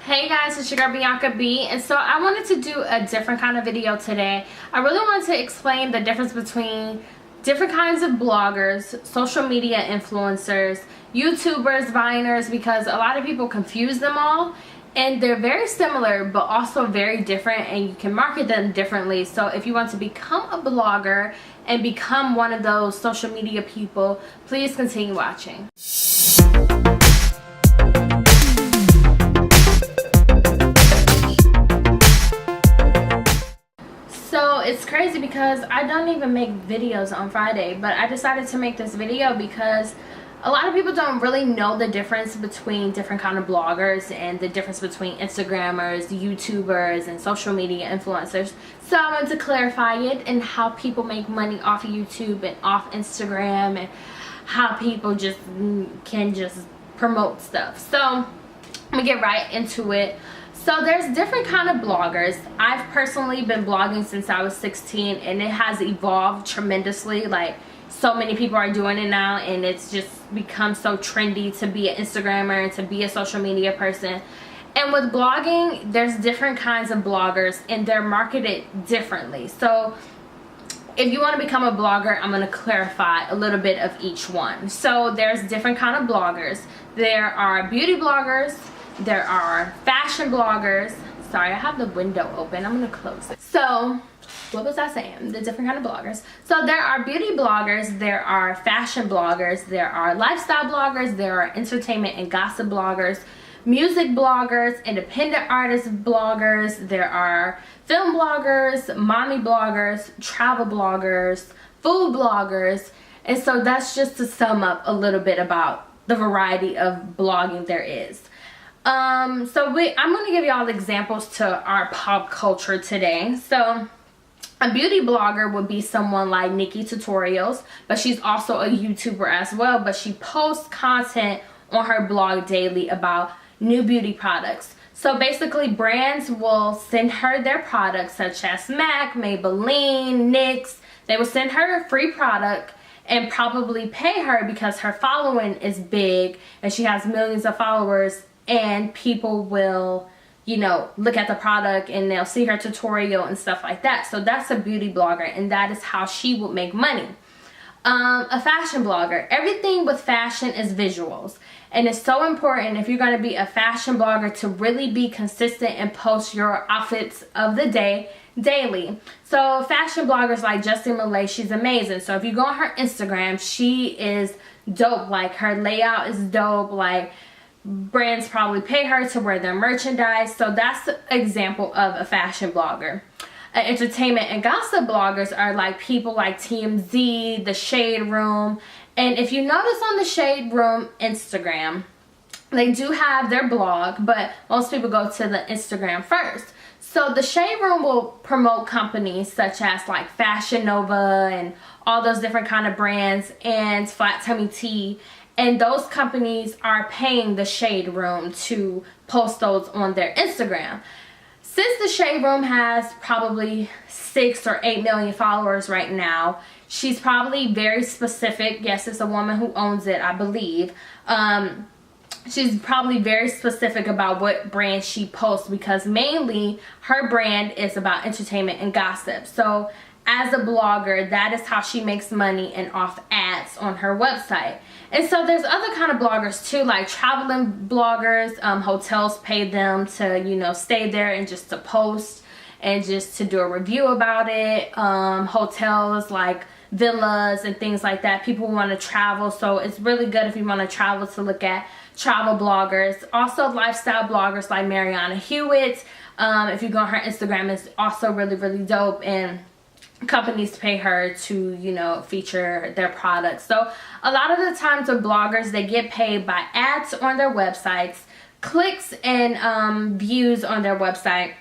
Hey guys, it's your girl Bianca B, and so I wanted to do a different kind of video today. I really wanted to explain the difference between different kinds of bloggers, social media influencers, YouTubers, Viners, because a lot of people confuse them all, and they're very similar but also very different, and you can market them differently. So if you want to become a blogger and become one of those social media people, please continue watching. So it's crazy because I don't even make videos on Friday, but I decided to make this video because a lot of people don't really know the difference between different kind of bloggers and the difference between Instagrammers, YouTubers, and social media influencers. So I wanted to clarify it and how people make money off of YouTube and off Instagram, and how people just can just promote stuff. So I'm gonna get right into it. So there's different kind of bloggers. I've personally been blogging since I was 16, and it has evolved tremendously. Like, so many people are doing it now, and it's just become so trendy to be an Instagrammer and to be a social media person. And with blogging, there's different kinds of bloggers, and they're marketed differently. So if you want to become a blogger, I'm going to clarify a little bit of each one. So there's different kind of bloggers. There are beauty bloggers. There are fashion bloggers. Sorry, I have the window open. I'm going to close it. So, what was I saying? The different kind of bloggers. So, there are beauty bloggers. There are fashion bloggers. There are lifestyle bloggers. There are entertainment and gossip bloggers. Music bloggers. Independent artist bloggers. There are film bloggers. Mommy bloggers. Travel bloggers. Food bloggers. And so, that's just to sum up a little bit about the variety of blogging there is. I'm going to give y'all examples to our pop culture today. So a beauty blogger would be someone like Nikki Tutorials, but she's also a YouTuber as well, but she posts content on her blog daily about new beauty products. So basically, brands will send her their products such as MAC, Maybelline, NYX. They will send her a free product and probably pay her because her following is big and she has millions of followers. And people will, you know, look at the product and they'll see her tutorial and stuff like that. So that's a beauty blogger, and that is how she would make money. A fashion blogger. Everything with fashion is visuals. And it's so important if you're going to be a fashion blogger to really be consistent and post your outfits of the day daily. So fashion bloggers like Justin Millay, she's amazing. So if you go on her Instagram, she is dope. Like, her layout is dope. Like, brands probably pay her to wear their merchandise. So that's an example of a fashion blogger. Entertainment and gossip bloggers are like people like TMZ, The Shade Room. And if you notice on The Shade Room Instagram, they do have their blog, but most people go to the Instagram first. So The Shade Room will promote companies such as like Fashion Nova and all those different kind of brands, and Flat Tummy Tea. And those companies are paying The Shade Room to post those on their Instagram. Since The Shade Room has probably 6 or 8 million followers right now, she's probably very specific. Yes, it's a woman who owns it, I believe. She's probably very specific about what brand she posts, because mainly her brand is about entertainment and gossip. So as a blogger, that is how she makes money, and off ads on her website. And so there's other kind of bloggers too, like traveling bloggers. Hotels pay them to, you know, stay there and just to post and just to do a review about it. Hotels like villas and things like that. People want to travel, so it's really good if you want to travel to look at travel bloggers. Also lifestyle bloggers like Mariana Hewitt. If you go on her Instagram, it's also really, really dope, and companies pay her to, you know, feature their products. So a lot of the times with bloggers, they get paid by ads on their websites, clicks and views on their website,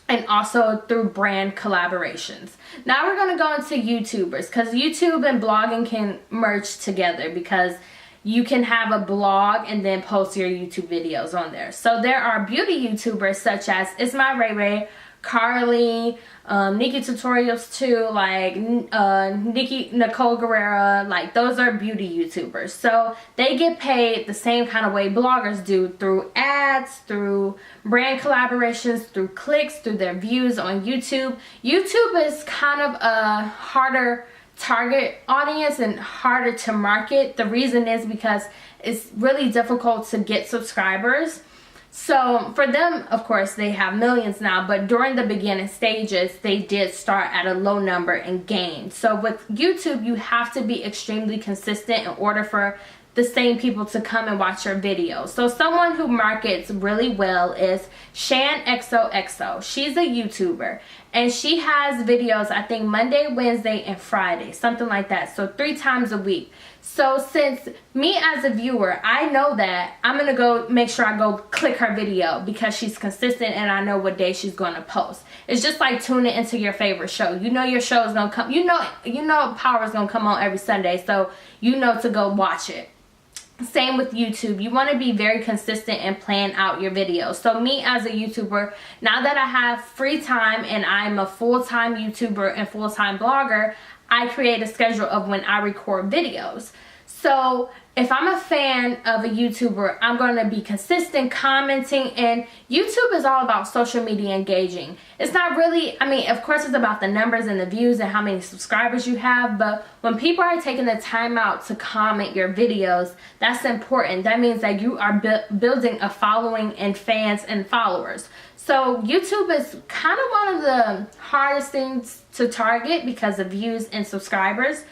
and also through brand collaborations. Now we're going to go into YouTubers, because YouTube and blogging can merge together, because you can have a blog and then post your YouTube videos on there. So there are beauty YouTubers such as Isma Ray Ray, Carly, Nikki Tutorials too, like Nicole Guerrera, like those are beauty YouTubers. So they get paid the same kind of way bloggers do, through ads, through brand collaborations, through clicks, through their views on YouTube. YouTube is kind of a harder target audience and harder to market. The reason is because it's really difficult to get subscribers. So for them, of course, they have millions now, but during the beginning stages, they did start at a low number and gain. So with YouTube, you have to be extremely consistent in order for the same people to come and watch your videos. So someone who markets really well is Shan XOXO. She's a YouTuber and she has videos, I think Monday, Wednesday, and Friday, something like that. So 3 times a week. So since me as a viewer, I know that I'm gonna go make sure I go click her video because she's consistent and I know what day she's gonna post. It's just like tuning into your favorite show. You know your show is gonna come, you know Power is gonna come on every Sunday, so you know to go watch it. Same with YouTube. You want to be very consistent and plan out your videos. So me as a YouTuber, now that I have free time and I'm a full-time YouTuber and full-time blogger, I create a schedule of when I record videos. So if I'm a fan of a YouTuber, I'm going to be consistent commenting, and YouTube is all about social media engaging. It's not really, I mean, of course it's about the numbers and the views and how many subscribers you have, but when people are taking the time out to comment your videos, that's important. That means that you are building a following and fans and followers. So YouTube is kind of one of the hardest things to target because of views and subscribers.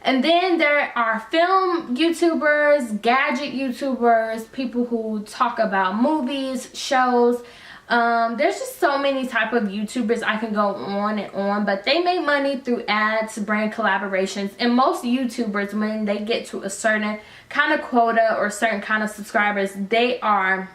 And then there are film YouTubers, gadget YouTubers, people who talk about movies, shows. There's just so many type of YouTubers I can go on and on, but they make money through ads, brand collaborations, and most YouTubers, when they get to a certain kind of quota or certain kind of subscribers, they are,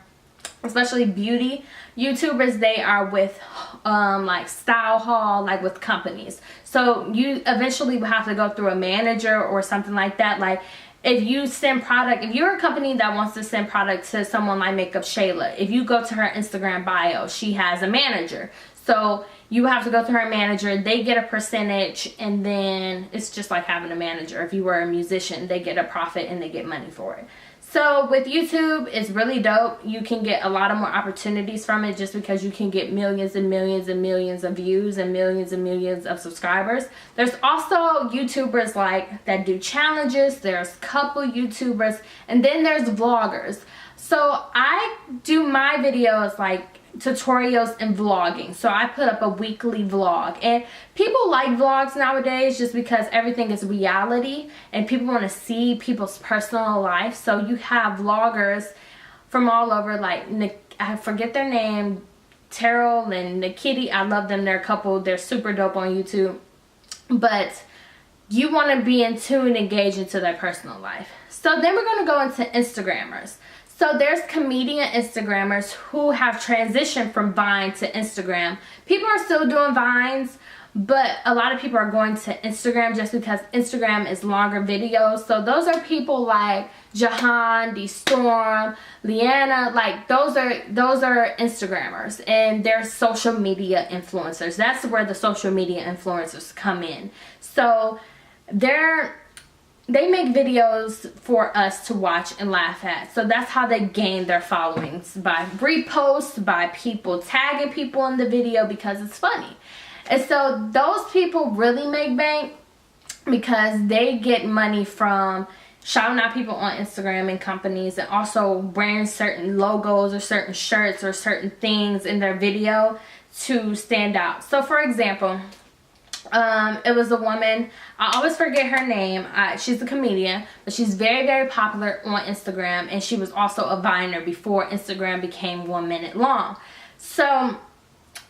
especially beauty YouTubers, they are with like style haul, like with companies. So you eventually will have to go through a manager or something like that. Like if you send product, if you're a company that wants to send product to someone like Makeup Shayla, if you go to her Instagram bio, she has a manager. So you have to go through her manager, they get a percentage, and then it's just like having a manager. If you were a musician, they get a profit and they get money for it. So with YouTube, it's really dope. You can get a lot of more opportunities from it just because you can get millions and millions and millions of views and millions of subscribers. There's also YouTubers like that do challenges. There's couple YouTubers, and then there's vloggers. So I do my videos like tutorials and vlogging. So I put up a weekly vlog, and people like vlogs nowadays just because everything is reality and people want to see people's personal life. So you have vloggers from all over, like I forget their name, Terrell and Nikiti. I love them. They're a couple. They're super dope on YouTube. But you want to be in tune and engage into their personal life. So then we're going to go into Instagrammers. So there's comedian Instagrammers who have transitioned from Vine to Instagram. People are still doing Vines, but a lot of people are going to Instagram just because Instagram is longer videos. So those are people like Jahan, D Storm, Leanna, like those are Instagrammers, and they're social media influencers. That's where the social media influencers come in. So they make videos for us to watch and laugh at. So that's how they gain their followings, by reposts, by people tagging people in the video because it's funny. And so those people really make bank because they get money from shouting out people on Instagram and companies, and also wearing certain logos or certain shirts or certain things in their video to stand out. So for example, it was a woman, I always forget her name, she's a comedian, but she's very popular on Instagram, and she was also a Viner before Instagram became 1 minute long. So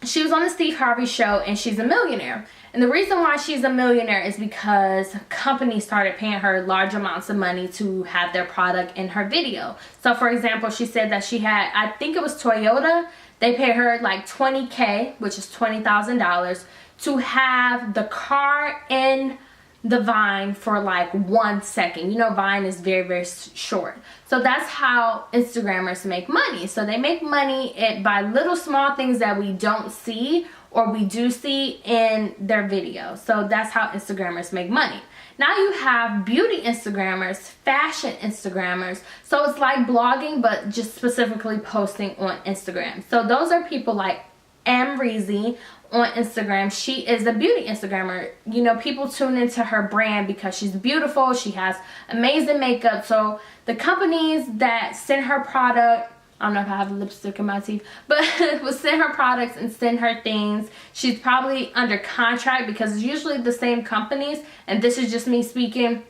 she was on the Steve Harvey show, and she's a millionaire. And the reason why she's a millionaire is because companies started paying her large amounts of money to have their product in her video. So for example, she said that she had, I think it was Toyota, they paid her like $20K, which is $20,000, to have the car in the Vine for like 1 second. You know, Vine is very short. So that's how Instagrammers make money. So they make money by little small things that we don't see, or we do see in their videos. So that's how Instagrammers make money. Now you have beauty Instagrammers, fashion Instagrammers. So it's like blogging, but just specifically posting on Instagram. So those are people like Amrezy on Instagram. She is a beauty Instagrammer. You know, people tune into her brand because she's beautiful. She has amazing makeup. So the companies that send her product, I don't know if I have lipstick in my teeth, but will send her products and send her things. She's probably under contract because it's usually the same companies, and this is just me speaking.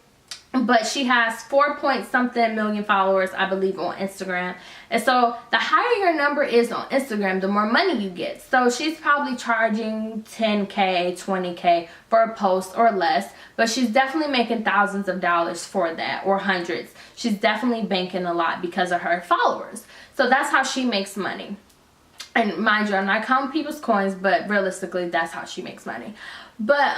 But she has 4-point-something million followers, I believe, on Instagram. And so the higher your number is on Instagram, the more money you get. So she's probably charging 10K, 20K for a post or less. But she's definitely making thousands of dollars for that, or hundreds. She's definitely banking a lot because of her followers. So that's how she makes money. And mind you, I'm not counting people's coins, but realistically, that's how she makes money. But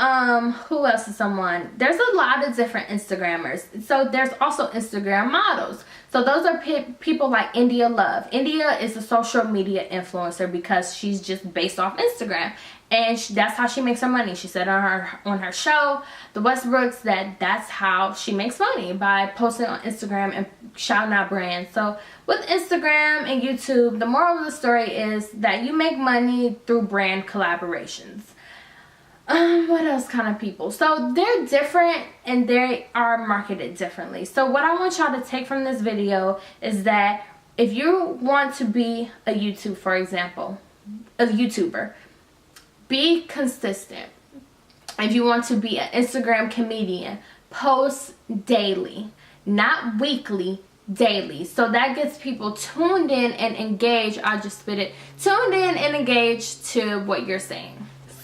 who else is someone? There's a lot of different Instagrammers. So there's also Instagram models. So those are people like India Love. India is a social media influencer because she's just based off Instagram. And that's how she makes her money. She said on her show, The Westbrooks, that's how she makes money, by posting on Instagram and shouting out brands. So with Instagram and YouTube, the moral of the story is that you make money through brand collaborations. What else kind of people? So they're different and they are marketed differently. So what I want y'all to take from this video is that if you want to be a YouTuber, for example, a YouTuber, be consistent. If you want to be an Instagram comedian, post daily, not weekly, daily. So that gets people tuned in and engaged. I just spit it. Tuned in and engaged to what you're saying.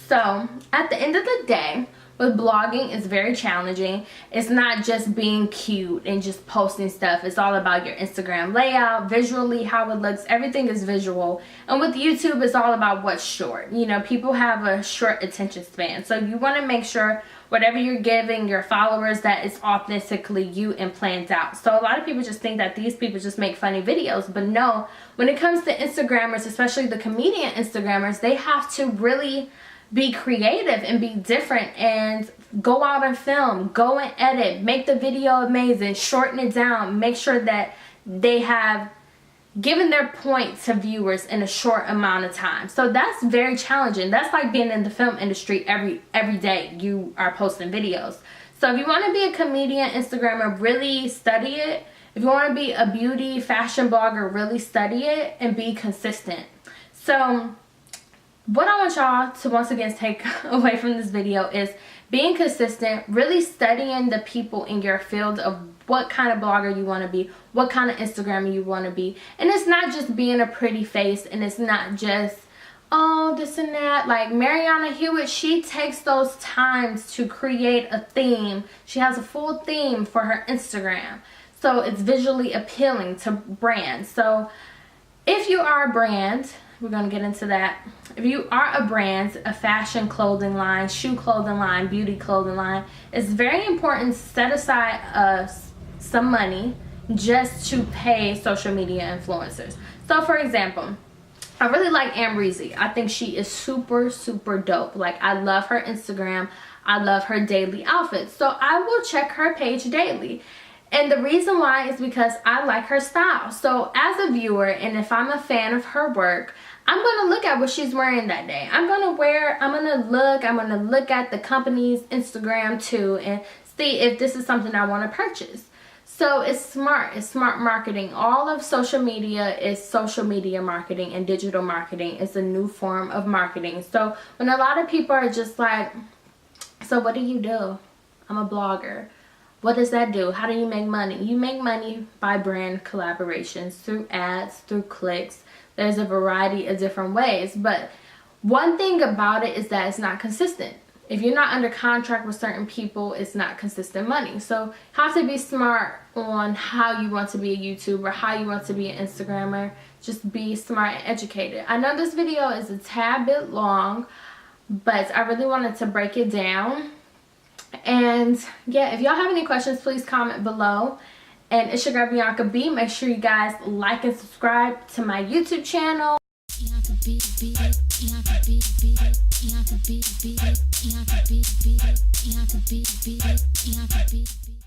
So at the end of the day, with blogging, it's very challenging. It's not just being cute and just posting stuff. It's all about your Instagram layout, visually, how it looks. Everything is visual. And with YouTube, it's all about what's short. You know, people have a short attention span. So you want to make sure whatever you're giving your followers, that it's authentically you and planned out. So a lot of people just think that these people just make funny videos. But no, when it comes to Instagrammers, especially the comedian Instagrammers, they have to really be creative and be different and go out and film, go and edit, make the video amazing, shorten it down, make sure that they have given their point to viewers in a short amount of time. So that's very challenging. That's like being in the film industry every day you are posting videos. So if you want to be a comedian Instagrammer, really study it. If you want to be a beauty fashion blogger, really study it and be consistent. So what I want y'all to once again take away from this video is being consistent, really studying the people in your field of what kind of blogger you want to be, what kind of Instagrammer you want to be. And it's not just being a pretty face, and it's not just, oh, this and that. Like Mariana Hewitt, she takes those times to create a theme. She has a full theme for her Instagram. So it's visually appealing to brands. So if you are a brand, we're going to get into that. If you are a brand, a fashion clothing line, shoe clothing line, beauty clothing line, it's very important to set aside some money just to pay social media influencers. So for example, I really like Amrezy. I think she is super, super dope. Like, I love her Instagram. I love her daily outfits. So I will check her page daily. And the reason why is because I like her style. So as a viewer, and if I'm a fan of her work, I'm going to look at what she's wearing that day. I'm going to look at the company's Instagram too and see if this is something I want to purchase. So it's smart marketing. All of social media is social media marketing, and digital marketing is a new form of marketing. So when a lot of people are just like, so what do you do? I'm a blogger. What does that do? How do you make money? You make money by brand collaborations, through ads, through clicks. There's a variety of different ways. But one thing about it is that it's not consistent. If you're not under contract with certain people, it's not consistent money. So you have to be smart on how you want to be a YouTuber, how you want to be an Instagrammer. Just be smart and educated. I know this video is a tad bit long, but I really wanted to break it down. And yeah, if y'all have any questions, please comment below. And it's your girl Bianca B. Make sure you guys like and subscribe to my YouTube channel. You have to beat it, beat it. You have to beat it, beat it. You have to beat it, beat it. You have to beat it, beat it. You have to beat it, beat it.